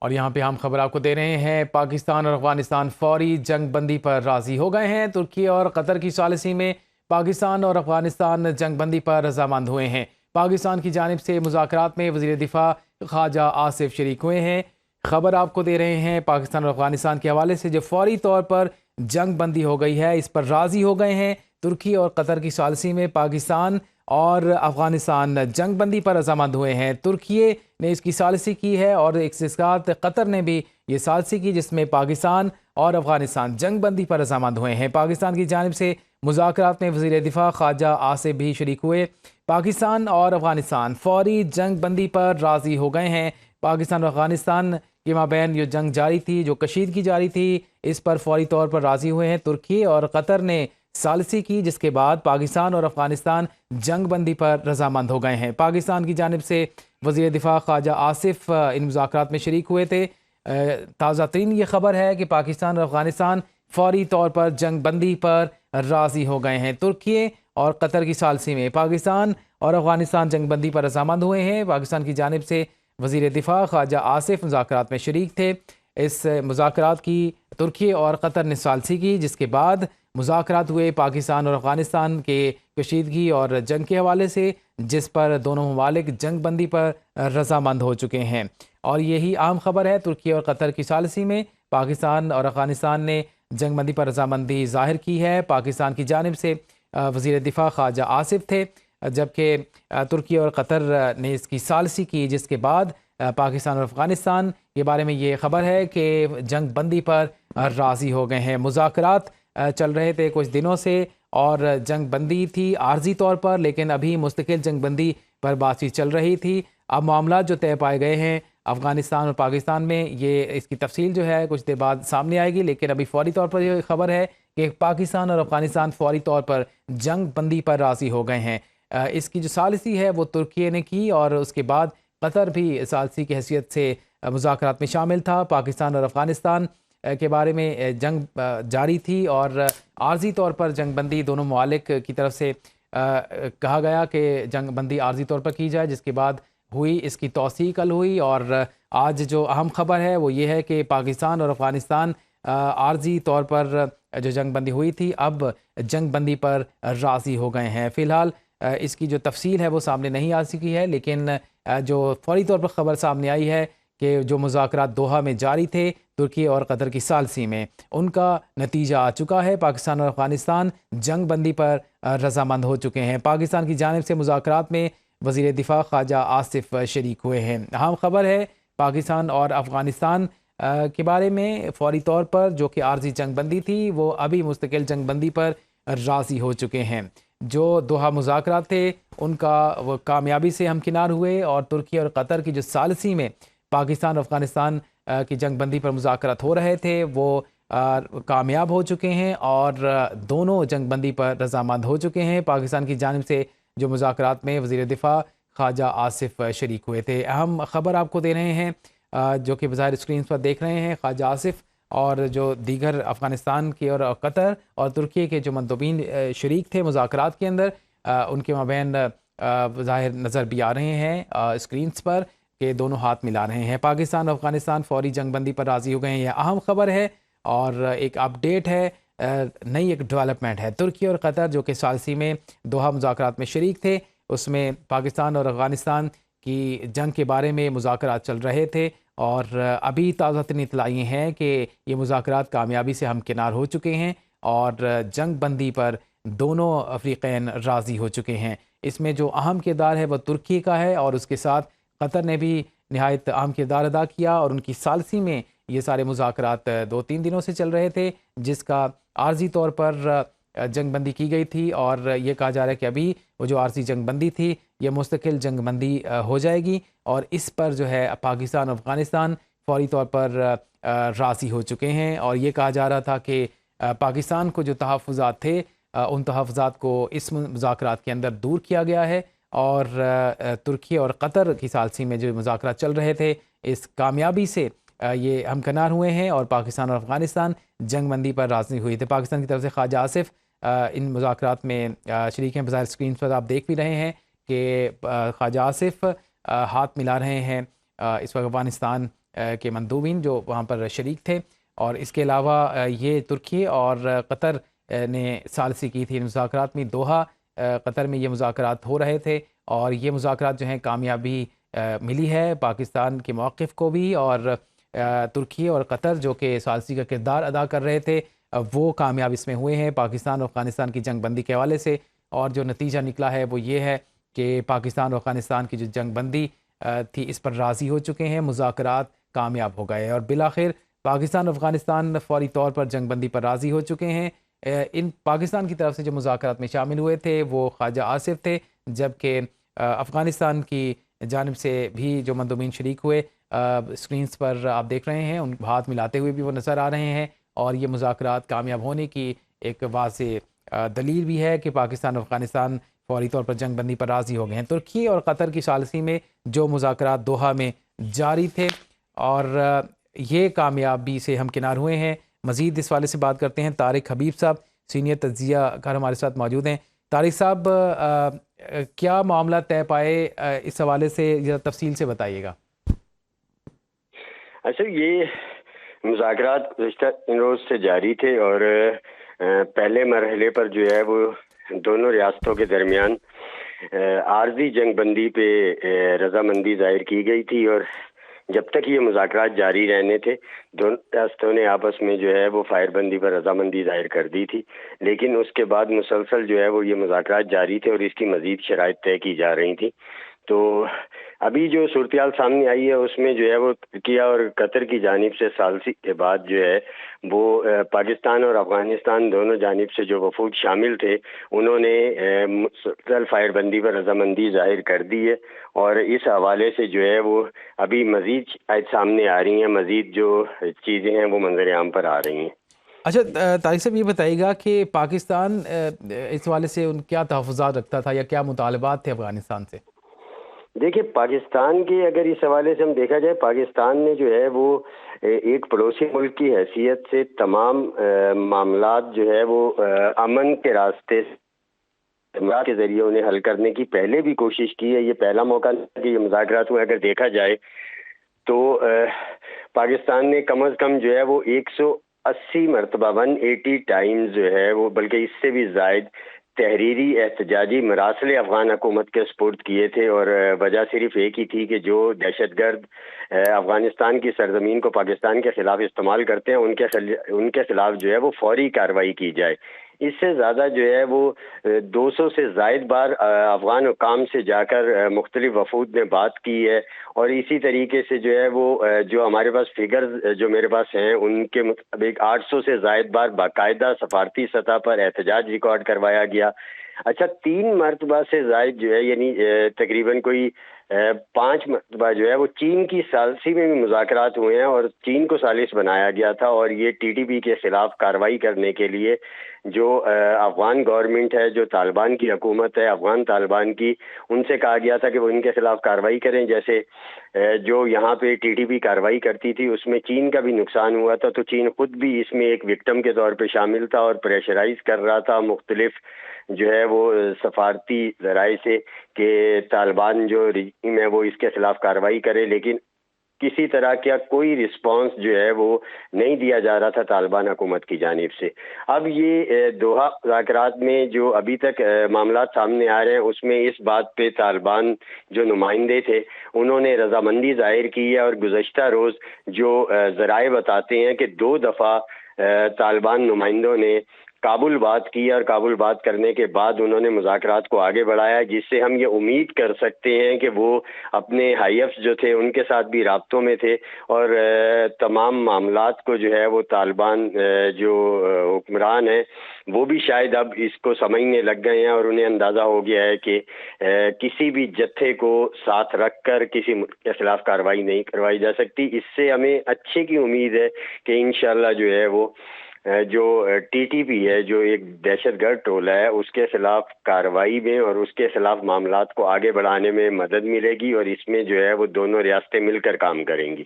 اور یہاں پہ ہم خبر آپ کو دے رہے ہیں، پاکستان اور افغانستان فوری جنگ بندی پر راضی ہو گئے ہیں۔ ترکی اور قطر کی ثالثی میں پاکستان اور افغانستان جنگ بندی پر رضامند ہوئے ہیں۔ پاکستان کی جانب سے مذاکرات میں وزیر دفاع خواجہ آصف شریک ہوئے ہیں۔ خبر آپ کو دے رہے ہیں پاکستان اور افغانستان کے حوالے سے، جو فوری طور پر جنگ بندی ہو گئی ہے اس پر راضی ہو گئے ہیں۔ ترکی اور قطر کی ثالثی میں پاکستان اور افغانستان جنگ بندی پر رضامند ہوئے ہیں۔ ترکی نے اس کی ثالثی کی ہے اور ایک کے ساتھ قطر نے بھی یہ ثالثی کی، جس میں پاکستان اور افغانستان جنگ بندی پر رضامند ہوئے ہیں۔ پاکستان کی جانب سے مذاکرات میں وزیر دفاع خواجہ آصف بھی شریک ہوئے۔ پاکستان اور افغانستان فوری جنگ بندی پر راضی ہو گئے ہیں۔ پاکستان اور افغانستان کے مابین جو جنگ جاری تھی، جو کشیدگی جاری تھی، اس پر فوری طور پر راضی ہوئے ہیں۔ ترکی اور قطر نے ثالثی کی، جس کے بعد پاکستان اور افغانستان جنگ بندی پر رضامند ہو گئے ہیں۔ پاکستان کی جانب سے وزیر دفاع خواجہ آصف ان مذاکرات میں شریک ہوئے تھے۔ تازہ ترین یہ خبر ہے کہ پاکستان اور افغانستان فوری طور پر جنگ بندی پر راضی ہو گئے ہیں۔ ترکی اور قطر کی ثالثی میں پاکستان اور افغانستان جنگ بندی پر رضامند ہوئے ہیں۔ پاکستان کی جانب سے وزیر دفاع خواجہ آصف مذاکرات میں شریک تھے۔ اس مذاکرات کی ترکی اور قطر نے ثالثی کی، جس کے بعد مذاکرات ہوئے پاکستان اور افغانستان کے کشیدگی اور جنگ کے حوالے سے، جس پر دونوں ممالک جنگ بندی پر رضامند ہو چکے ہیں۔ اور یہی اہم خبر ہے، ترکی اور قطر کی ثالثی میں پاکستان اور افغانستان نے جنگ بندی پر رضامندی ظاہر کی ہے۔ پاکستان کی جانب سے وزیر دفاع خواجہ آصف تھے، جبکہ ترکی اور قطر نے اس کی ثالثی کی، جس کے بعد پاکستان اور افغانستان کے بارے میں یہ خبر ہے کہ جنگ بندی پر راضی ہو گئے ہیں۔ مذاکرات چل رہے تھے کچھ دنوں سے اور جنگ بندی تھی عارضی طور پر، لیکن ابھی مستقل جنگ بندی پر بات چیت چل رہی تھی۔ اب معاملات جو طے پائے گئے ہیں افغانستان اور پاکستان میں، یہ اس کی تفصیل جو ہے کچھ دیر بعد سامنے آئے گی، لیکن ابھی فوری طور پر یہ خبر ہے کہ پاکستان اور افغانستان فوری طور پر جنگ بندی پر راضی ہو گئے ہیں۔ اس کی جو ثالثی ہے وہ ترکی نے کی اور اس کے بعد قطر بھی ثالثی کی حیثیت سے مذاکرات میں شامل تھا۔ پاکستان اور افغانستان کے بارے میں جنگ جاری تھی اور عارضی طور پر جنگ بندی دونوں ممالک کی طرف سے کہا گیا کہ جنگ بندی عارضی طور پر کی جائے، جس کے بعد ہوئی اس کی توسیع کل ہوئی۔ اور آج جو اہم خبر ہے وہ یہ ہے کہ پاکستان اور افغانستان عارضی طور پر جو جنگ بندی ہوئی تھی، اب جنگ بندی پر راضی ہو گئے ہیں۔ فی الحال اس کی جو تفصیل ہے وہ سامنے نہیں آ سکی ہے، لیکن جو فوری طور پر خبر سامنے آئی ہے کہ جو مذاکرات دوحہ میں جاری تھے ترکی اور قطر کی ثالثی میں، ان کا نتیجہ آ چکا ہے۔ پاکستان اور افغانستان جنگ بندی پر رضامند ہو چکے ہیں۔ پاکستان کی جانب سے مذاکرات میں وزیر دفاع خواجہ آصف شریک ہوئے ہیں۔ اہم خبر ہے پاکستان اور افغانستان کے بارے میں، فوری طور پر جو کہ عارضی جنگ بندی تھی وہ ابھی مستقل جنگ بندی پر راضی ہو چکے ہیں۔ جو دوحہ مذاکرات تھے ان کا وہ کامیابی سے ہمکنار ہوئے اور ترکی اور قطر کی جو ثالثی میں پاکستان اور افغانستان کی جنگ بندی پر مذاکرات ہو رہے تھے وہ کامیاب ہو چکے ہیں اور دونوں جنگ بندی پر رضامند ہو چکے ہیں۔ پاکستان کی جانب سے جو مذاکرات میں وزیر دفاع خواجہ آصف شریک ہوئے تھے۔ اہم خبر آپ کو دے رہے ہیں جو کہ بظاہر اسکرینز پر دیکھ رہے ہیں، خواجہ آصف اور جو دیگر افغانستان کے اور قطر اور ترکی کے جو مندوبین شریک تھے مذاکرات کے اندر، ان کے مابین ظاہر نظر بھی آ رہے ہیں اسکرینز پر کہ دونوں ہاتھ ملا رہے ہیں۔ پاکستان اور افغانستان فوری جنگ بندی پر راضی ہو گئے ہیں، یہ اہم خبر ہے اور ایک اپ ڈیٹ ہے، نئی ایک ڈیولپمنٹ ہے۔ ترکی اور قطر جو کہ ثالثی میں دوحہ مذاکرات میں شریک تھے، اس میں پاکستان اور افغانستان کی جنگ کے بارے میں مذاکرات چل رہے تھے اور ابھی تازہ ترین اطلاع یہ ہیں کہ یہ مذاکرات کامیابی سے ہمکنار ہو چکے ہیں اور جنگ بندی پر دونوں فریقین راضی ہو چکے ہیں۔ اس میں جو اہم کردار ہے وہ ترکی کا ہے اور اس کے ساتھ قطر نے بھی نہایت اہم کردار ادا کیا اور ان کی ثالثی میں یہ سارے مذاکرات 2-3 دنوں سے چل رہے تھے، جس کا عارضی طور پر جنگ بندی کی گئی تھی اور یہ کہا جا رہا ہے کہ ابھی وہ جو عارضی جنگ بندی تھی یہ مستقل جنگ بندی ہو جائے گی اور اس پر جو ہے پاکستان اور افغانستان فوری طور پر راضی ہو چکے ہیں۔ اور یہ کہا جا رہا تھا کہ پاکستان کو جو تحفظات تھے ان تحفظات کو اس مذاکرات کے اندر دور کیا گیا ہے اور ترکی اور قطر کی ثالثی میں جو مذاکرات چل رہے تھے اس کامیابی سے یہ ہمکنار ہوئے ہیں اور پاکستان اور افغانستان جنگ بندی پر راضی ہوئی تھے۔ پاکستان کی طرف سے خواجہ آصف ان مذاکرات میں شریک ہیں، بظاہر اسکرین پر آپ دیکھ بھی رہے ہیں کہ خواجہ آصف ہاتھ ملا رہے ہیں اس وقت افغانستان کے مندوبین جو وہاں پر شریک تھے، اور اس کے علاوہ یہ ترکی اور قطر نے ثالثی کی تھی مذاکرات میں۔ دوحہ قطر میں یہ مذاکرات ہو رہے تھے، اور یہ مذاکرات جو ہیں کامیابی ملی ہے پاکستان کے موقف کو بھی، اور ترکی اور قطر جو کہ ثالثی کا کردار ادا کر رہے تھے وہ کامیاب اس میں ہوئے ہیں پاکستان اور افغانستان کی جنگ بندی کے حوالے سے۔ اور جو نتیجہ نکلا ہے وہ یہ ہے کہ پاکستان اور افغانستان کی جو جنگ بندی تھی اس پر راضی ہو چکے ہیں، مذاکرات کامیاب ہو گئے، اور بالآخر پاکستان اور افغانستان فوری طور پر جنگ بندی پر راضی ہو چکے ہیں۔ ان پاکستان کی طرف سے جو مذاکرات میں شامل ہوئے تھے وہ خواجہ آصف تھے، جبکہ افغانستان کی جانب سے بھی جو مندوبین شریک ہوئے سکرینز پر آپ دیکھ رہے ہیں، ان ہاتھ ملاتے ہوئے بھی وہ نظر آ رہے ہیں، اور یہ مذاکرات کامیاب ہونے کی ایک واضح دلیل بھی ہے کہ پاکستان اور افغانستان فوری طور پر جنگ بندی پر راضی ہو گئے ہیں۔ ترکی اور قطر کی ثالثی میں جو مذاکرات دوحہ میں جاری تھے اور یہ کامیابی سے ہمکنار ہوئے ہیں۔ مزید اس والے سے بات کرتے ہیں طارق حبیب صاحب، سینئر تجزیہ کار ہمارے ساتھ موجود ہیں۔ طارق صاحب، کیا معاملہ طے پائے، اس حوالے سے ذرا تفصیل سے بتائیے گا۔ اچھا، یہ مذاکرات گزشتہ ان روز سے جاری تھے، اور پہلے مرحلے پر جو ہے وہ دونوں ریاستوں کے درمیان عارضی جنگ بندی پہ رضامندی ظاہر کی گئی تھی، اور جب تک یہ مذاکرات جاری رہنے تھے دونوں ریاستوں نے آپس میں جو ہے وہ فائر بندی پر رضامندی ظاہر کر دی تھی، لیکن اس کے بعد مسلسل جو ہے وہ یہ مذاکرات جاری تھے اور اس کی مزید شرائط طے کی جا رہی تھی۔ تو ابھی جو صورتحال سامنے آئی ہے اس میں جو ہے وہ ترکیہ اور قطر کی جانب سے ثالثی کے بعد جو ہے وہ پاکستان اور افغانستان دونوں جانب سے جو وفود شامل تھے انہوں نے مسلسل فائر بندی پر رضامندی ظاہر کر دی ہے، اور اس حوالے سے جو ہے وہ ابھی مزید شکایت سامنے آ رہی ہیں، مزید جو چیزیں ہیں وہ منظر عام پر آ رہی ہیں۔ اچھا طارق صاحب، یہ بتائیے گا کہ پاکستان اس حوالے سے ان کیا تحفظات رکھتا تھا یا کیا مطالبات تھے افغانستان سے؟ دیکھیے، پاکستان کے اگر اس حوالے سے ہم دیکھا جائے، پاکستان نے جو ہے وہ ایک پڑوسی ملک کی حیثیت سے تمام معاملات جو ہے وہ امن کے راستے کے ذریعے انہیں حل کرنے کی پہلے بھی کوشش کی ہے۔ یہ پہلا موقع کہ یہ مذاکرات ہوئے، اگر دیکھا جائے تو پاکستان نے کم از کم جو ہے وہ 180 مرتبہ 180 ٹائمز جو ہے وہ، بلکہ اس سے بھی زائد، تحریری احتجاجی مراسلے افغان حکومت کے سپرد کیے تھے، اور وجہ صرف ایک ہی تھی کہ جو دہشت گرد افغانستان کی سرزمین کو پاکستان کے خلاف استعمال کرتے ہیں ان کے خلاف جو ہے وہ فوری کارروائی کی جائے۔ اس سے زیادہ جو ہے وہ 200 سے زائد بار افغان حکام سے جا کر مختلف وفود نے بات کی ہے، اور اسی طریقے سے جو ہے وہ جو ہمارے پاس فگرز جو میرے پاس ہیں ان کے مطابق 800 سے زائد بار باقاعدہ سفارتی سطح پر احتجاج ریکارڈ کروایا گیا۔ اچھا، 3 مرتبہ سے زائد جو ہے، یعنی تقریباً کوئی 5 مرتبہ جو ہے وہ چین کی ثالثی میں بھی مذاکرات ہوئے ہیں، اور چین کو ثالث بنایا گیا تھا، اور یہ ٹی ٹی پی کے خلاف کارروائی کرنے کے لیے جو افغان گورنمنٹ ہے، جو طالبان کی حکومت ہے افغان طالبان کی، ان سے کہا گیا تھا کہ وہ ان کے خلاف کارروائی کریں۔ جیسے جو یہاں پہ ٹی ٹی پی کارروائی کرتی تھی اس میں چین کا بھی نقصان ہوا تھا، تو چین خود بھی اس میں ایک وکٹم کے طور پہ شامل تھا اور پریشرائز کر رہا تھا مختلف جو ہے وہ سفارتی ذرائع سے کہ طالبان جو رجیم ہے وہ اس کے خلاف کارروائی کرے، لیکن کسی طرح کا کوئی رسپانس جو ہے وہ نہیں دیا جا رہا تھا طالبان حکومت کی جانب سے۔ اب یہ دوحہ مذاکرات میں جو ابھی تک معاملات سامنے آ رہے ہیں اس میں اس بات پہ طالبان جو نمائندے تھے انہوں نے رضامندی ظاہر کی ہے، اور گزشتہ روز جو ذرائع بتاتے ہیں کہ 2 دفعہ طالبان نمائندوں نے کابل بات کی، اور کابل بات کرنے کے بعد انہوں نے مذاکرات کو آگے بڑھایا، جس سے ہم یہ امید کر سکتے ہیں کہ وہ اپنے ہائی ایفس جو تھے ان کے ساتھ بھی رابطوں میں تھے، اور تمام معاملات کو جو ہے وہ طالبان جو حکمران ہیں وہ بھی شاید اب اس کو سمجھنے لگ گئے ہیں، اور انہیں اندازہ ہو گیا ہے کہ کسی بھی جتھے کو ساتھ رکھ کر کسی ملک کے خلاف کارروائی نہیں کروائی جا سکتی۔ اس سے ہمیں اچھے کی امید ہے کہ انشاءاللہ جو ہے وہ جو ٹی ٹی پی ہے، جو ایک دہشت گرد ٹولہ ہے، اس کے خلاف کارروائی میں اور اس کے خلاف معاملات کو آگے بڑھانے میں مدد ملے گی، اور اس میں جو ہے وہ دونوں ریاستیں مل کر کام کریں گی۔